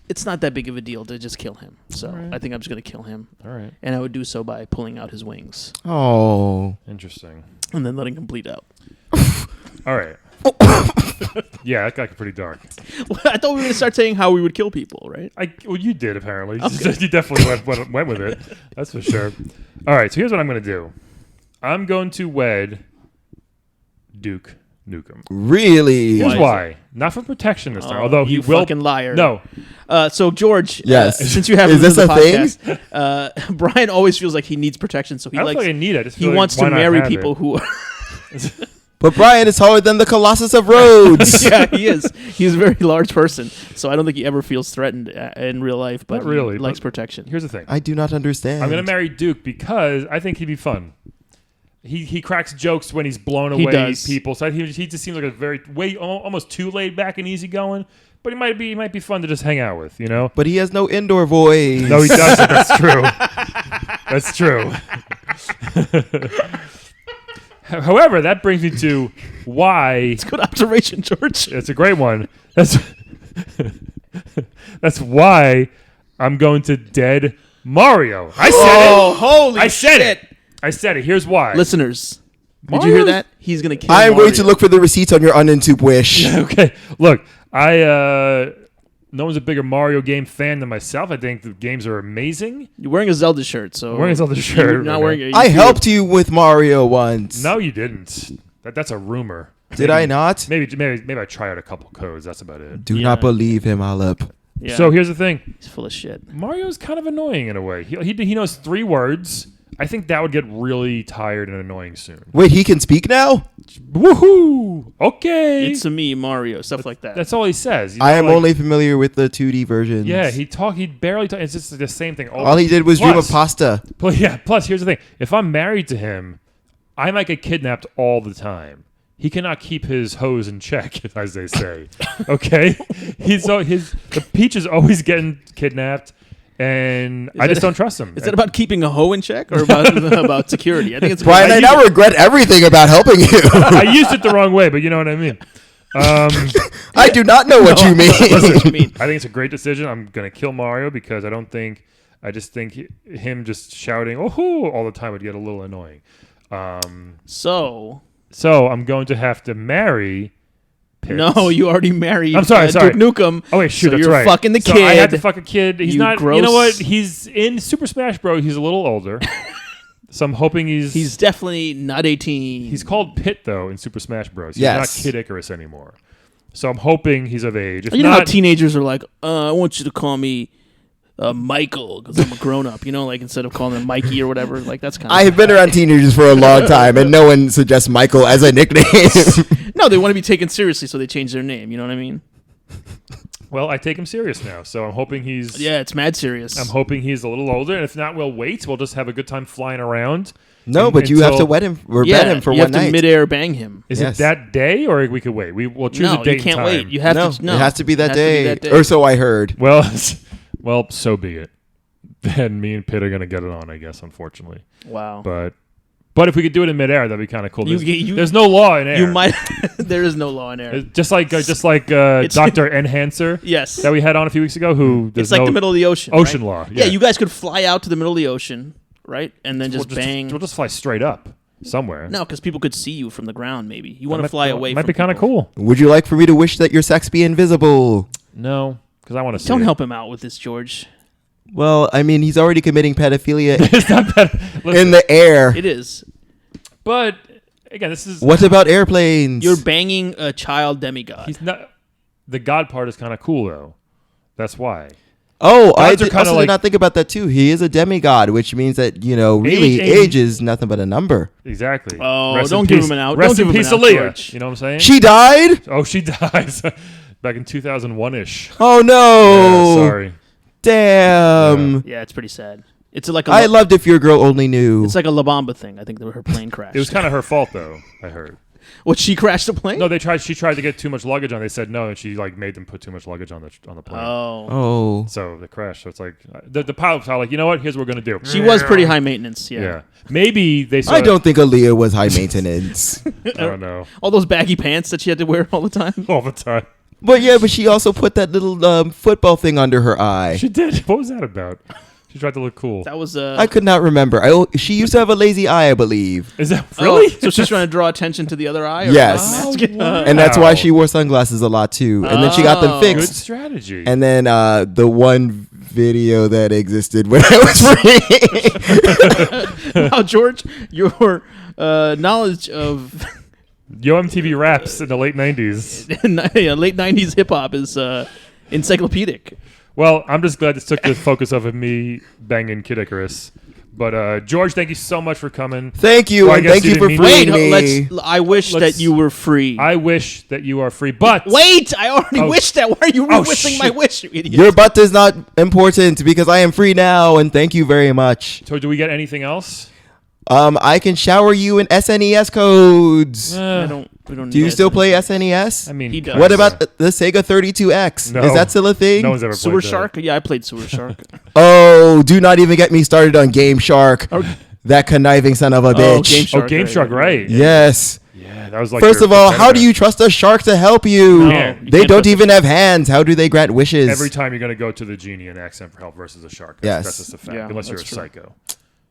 it's not that big of a deal to just kill him. So Alright. I think I'm just gonna kill him, All right. and I would do so by pulling out his wings Oh. Interesting. and then letting him bleed out. All right. Yeah, that got pretty dark. I thought we were gonna start saying how we would kill people, right? Well, you did apparently. Okay. You definitely went with it. That's for sure. All right. So here's what I'm going to do. I'm going to wed Duke Nukem. Really? Here's Why is why. Not for protection this time. Oh, Although he you will. fucking liar. No. So George, Yes. since you have Is this the a podcast, Brian always feels like he needs protection, so he I don't likes. feel like I need it. I just He feel like, wants why to not marry have people it? who are. But Brian is taller than the Colossus of Rhodes. Yeah, he is. He's a very large person, so I don't think he ever feels threatened in real life. But Not really, he likes but- protection. Here's the thing. I do not understand. I'm going to marry Duke because I think he'd be fun. He cracks jokes when he's blown He away does. people. So he just seems like a almost too laid back and easygoing. But he might be fun to just hang out with, But he has no indoor voice. No, he doesn't. That's true. That's true. However, that brings me to why. Good observation, George. It's a great one. That's why I'm going to dead Mario. I said it. Holy I said shit. it. I said it. Here's why. Listeners, did you hear that? He's gonna kill. I'm going Mario. to look for the receipts on your onion soup wish. Okay. Look, no one's a bigger Mario game fan than myself. I think the games are amazing. You're wearing a Zelda shirt, so I'm wearing a Zelda shirt. You're not wearing it. I helped you with Mario once. No, you didn't. That's a rumor. Did I not? Maybe I tried out a couple codes. That's about it. Do not believe him, Alep. Yeah. So here's the thing. He's full of shit. Mario's kind of annoying in a way. He knows 3 words. I think that would get really tired and annoying soon. Wait, he can speak now? Woohoo! Okay. It's a me, Mario, stuff like that. That's all he says. I am only familiar with the 2D versions. Yeah, he barely talk. It's just the same thing. All he did was dream of pasta. Plus, here's the thing. If I'm married to him, I might get kidnapped all the time. He cannot keep his hose in check, as they say. Okay? The Peach is always getting kidnapped. And I just don't trust him. Is that about keeping a hoe in check or about security? I think it's Brian, I now regret everything about helping you. I used it the wrong way, but you know what I mean. I do not know what you mean. I think it's a great decision. I'm going to kill Mario because I just think him just shouting "oh" all the time would get a little annoying. So I'm going to have to marry Pitts. No, you already married. I'm sorry. Duke Nukem. Oh wait, shoot, so that's you're right. fucking the so kid. I had to fuck a kid. He's not. gross. You know what? He's in Super Smash Bros. He's a little older. So I'm hoping he's definitely not 18. He's called Pit though in Super Smash Bros. He's Yes. not Kid Icarus anymore. So I'm hoping he's of age. If You know not, how teenagers are like, I want you to call me Michael because I'm a grown up. You know, like instead of calling him Mikey or whatever. Like that's kind of. I have been around teenagers for a long time, and no one suggests Michael as a nickname. No, they want to be taken seriously, so they change their name. You know what I mean? well, I take him serious now. So I'm hoping he's. Yeah, it's mad serious. I'm hoping he's a little older, and if not, we'll wait. We'll just have a good time flying around. No, but you have to wed him or bet him for you one have to night. midair bang him. Is Yes. it that day, or we could wait? We'll choose a date you can't and time. wait. You have No, to. No, it has to be that It has day, to be that day. or so I heard. Well, so be it. Then me and Pitt are gonna get it on, I guess. Unfortunately, Wow. but if we could do it in midair, that'd be kind of cool. You- There's no law in air. You might. There is no law in air. It's just like Dr. Enhancer Yes. that we had on a few weeks ago. Who It's there's like no the middle of the ocean. ocean right? law. Yeah, you guys could fly out to the middle of the ocean, right, and then just bang. We'll just fly straight up somewhere. No, because people could see you from the ground. Maybe you want to fly away. Might from be kind of people. cool. Would you like for me to wish that your sex be invisible? No, because I want to see. Don't it. help him out with this, George. Well, I mean, he's already committing pedophilia It's not bad. Listen, in the air. It is. but again, this is What about airplanes? You're banging a child demigod. he's not. The God part is kind of cool though. That's why. Oh, I Gods are did, kinda also like- did not think about that too. He is a demigod, which means that, really, Age- age is nothing but a number. Exactly. Oh, Rest in don't give peace- him an out. Rest Don't in give him peace, an out, Aaliyah. George. You know what I'm saying? She died? Oh, she dies. Back in 2001-ish. Oh, no. Yeah, sorry. Damn. Yeah, it's pretty sad. It's like a I loved If Your Girl Only Knew. It's like a La Bamba thing. I think that her plane crashed. It was kind of her fault though. I heard. What, she crashed the plane? No, she tried to get too much luggage on. They said no, and she made them put too much luggage on the plane. Oh. So they crashed. So it's like the pilots are like, you know what? Here's what we're gonna do. She was pretty high maintenance. Yeah. Yeah. Maybe they. Saw I don't think Aaliyah was high maintenance. I don't know. All those baggy pants that she had to wear all the time. All the time. But she also put that little football thing under her eye. She did. What was that about? She tried to look cool. That was I could not remember. She used to have a lazy eye, I believe. Is that really? So she's trying to draw attention to the other eye? Or Yes. wow. And that's why she wore sunglasses a lot too. And then she got them Good fixed. strategy. And then the one video that existed when I was free. Wow, George, your knowledge of Yo MTV raps in the late 90s. late 90s hip hop is encyclopedic. Well, I'm just glad this took the focus off of me banging Kid Icarus. But George, thank you so much for coming. Thank you, Well, I and guess thank you you for didn't mean- freeing me. I wish let's- that you were free. I wish that you are free, but Wait, I already Oh, wished that. Why are you oh, wishing my shit. wish, you idiot? Your butt is not important because I am free now, and thank you very much. So do we get anything else? I can shower you in SNES codes. We don't Do you need still it. play SNES? I mean, He does. What about the Sega 32X? No. Is that still a thing? No one's ever Sewer played that. Shark? Yeah, I played Sewer Shark. Oh, do not even get me started on Game Shark. That conniving son of a bitch. Game Shark. Oh, Game Shark, right? Yes. Yeah, that was like. First your of all, how competitor. do you trust a shark to help you? No, you They can't don't trust even have hands. How do they grant wishes? Every time you're going to go to the genie and ask them for help versus a shark. Yes. That's just a fact. Yeah, Unless you're a that's true. psycho.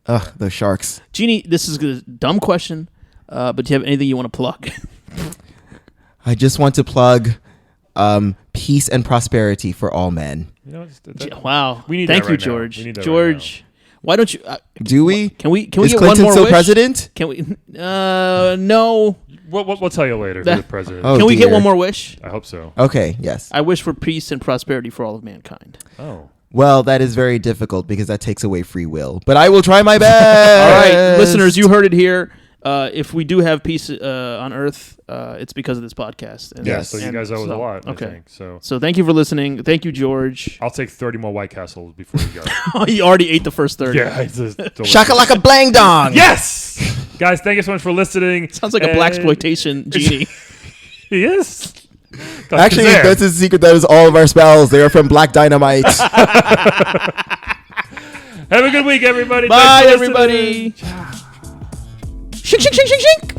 Ugh, those sharks. Genie, this is a dumb question, but do you have anything you want to plug? I just want to plug peace and prosperity for all men. You know, Wow. We need Thank that you, right now. George. We need that right George, why don't you? Do we? Can we Is get Clinton one more still wish? president? Can we? No. We'll tell you later who the president. Oh, Can we get dear. one more wish? I hope so. Okay, yes. I wish for peace and prosperity for all of mankind. Oh. Well, that is very difficult because that takes away free will. But I will try my best. All right, listeners, you heard it here. If we do have peace on Earth, it's because of this podcast. And, Yeah, so you guys owe us a lot, I think. So thank you for listening. Thank you, George. I'll take 30 more White Castles before you go. You already ate the first 30. Yeah. It's just delicious. Shakalaka blang dong. Yes! Guys, thank you so much for listening. Sounds like a black exploitation genie. He is. Actually, Kazam. that's a secret. That is all of our spells. They are from Black Dynamite. Have a good week, everybody. Bye, Thanks for everybody. listening. Shink, shink, shink, shink, shink.